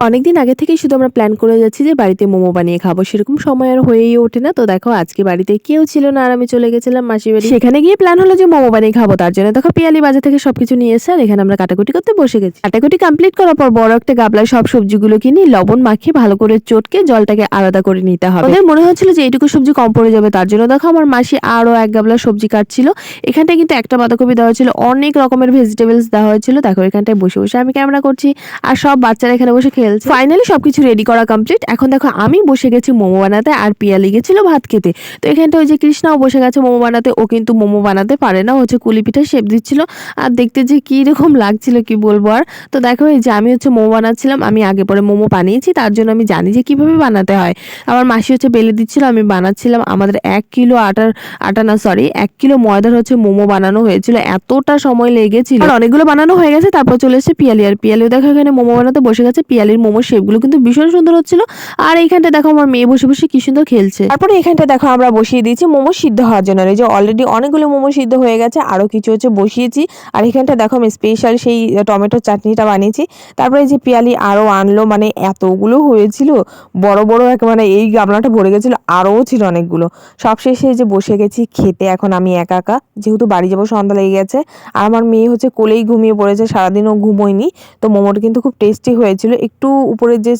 অনেকদিন আগে থেকেই শুধু আমরা প্ল্যান করে যাচ্ছি যে বাড়িতে মোমো বানিয়ে খাবো। সেরকম সময় আর হয়েই ওঠে না। তো দেখো আজকে বাড়িতে কেউ ছিল না আর আমি চলে গেছিলাম মাসির বাড়ি। সেখানে গিয়ে প্ল্যান হলো যে মোমো বানিয়ে খাবো। তার জন্য দেখো পিয়ালি বাজার থেকে সবকিছু নিয়ে এসে আর এখানে আমরা কাটাকুটি করতে বসে গেছি। কাটাকুটি কমপ্লিট করার পর বড় একটা গাবলায় সব সবজিগুলো কিনে লবণ মাখিয়ে ভালো করে চটকে জলটাকে আলাদা করে নিতে হবে। ওদের মনে হচ্ছিল যে এইটুকু সবজি কম পড়ে যাবে। তার জন্য দেখো আমার মাসি আরো এক গাবলা সবজি কাটছিল। এখানটায় কিন্তু একটা বাঁধাকপি দেওয়া হয়েছিল, অনেক রকমের ভেজিটেবলস দেওয়া হয়েছিল। দেখো এখানটায় বসে বসে আমি ক্যামেরা করছি আর সব বাচ্চারা এখানে বসে খেলছে। ফাইনালি সবকিছু রেডি করা কমপ্লিট। এখন দেখো আমি বসে গেছি মোমো বানাতে আর পিয়ালি গেছিল ভাত খেতে। তো এখানটা ওই যে কৃষ্ণাও বসে গেছে মোমো বানাতে। ও কিন্তু মোমো বানাতে পারে না, হচ্ছে কুলি পিঠা শেপ দিচ্ছিল আর দেখতে যে কি রকম লাগছিল কি বলবো আর। তো দেখো এই যে আমি হচ্ছে মোমো বানাচ্ছিলাম, আমি আগে পরে মোমো বানিয়েছি তার জন্য আমি জানি যে কিভাবে বানাতে হয়। আমার মাসি হচ্ছে বেলে দিচ্ছিল, আমি বানাচ্ছিলাম। আমাদের 1 কিলো আটা না সরি 1 কিলো ময়দার হচ্ছে মোমো বানানো হয়েছিল, এতটা সময় লেগেছিল। আর অনেকগুলো বানানো হয়ে গেছে, তারপর চলে এসেছে পিয়ালি আর পিয়ালিও দেখো এখানে মোমো বানাতে বসে গেছে। পিয়ালির মোমো শেপগুলো কিন্তু ভীষণ সুন্দর হচ্ছিল। আর এইখানটা দেখো আমার মেয়ে বসে বসে কি সুন্দর খেলছে। তারপরে এখানটা দেখো আমরা বসিয়ে দিয়েছি মোমো সিদ্ধ হওয়ার জন্য। এই যে অলরেডি অনেকগুলো মোমো সিদ্ধ হয়ে গেছে, আরো কিছু হচ্ছে বসিয়েছি। আর এখানটা দেখো আমি স্পেশাল সেই টমেটোর চাটনিটা বানিয়েছি। তারপরে এই যে পিয়ালি আরো আনলো, মানে এতগুলো হয়েছিল, বড় বড় এক, মানে এই গামলাটা ভরে গেছিল, আরও ছিল অনেকগুলো। সবশেষে যে বসে গেছি খেতে এখন আমি একা একা, যেহেতু বাড়ি যাবো সন্ধ্যা লেগে গেছে। আর আমার মেয়ে হচ্ছে কোলেই ঘুমিয়ে পড়েছে, সারাদিনও ঘুমোয়নি। তো মোমোটা কিন্তু খুব টেস্টি হয়েছিল। একটু উপরের যে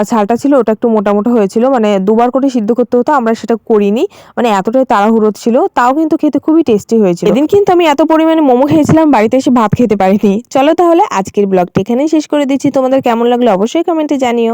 ছালটা ছিল ওটা একটু মোটা মোটা হয়েছিল, মানে দুবার করে সিদ্ধ করতে হতো, আমরা সেটা করিনি, মানে এতটাই তাড়াহুড়ো ছিল। তাও কিন্তু খেতে খুবই টেস্টি হয়েছিল। এদিন কিন্তু আমি এত পরিমাণে মোমো খেয়েছিলাম, বাড়িতে এসে ভাত খেতে পারিনি। চলো তাহলে আজকের ব্লগটা এখানেই শেষ করে দিচ্ছি। তোমাদের কেমন লাগলো অবশ্যই কমেন্টে জানিও।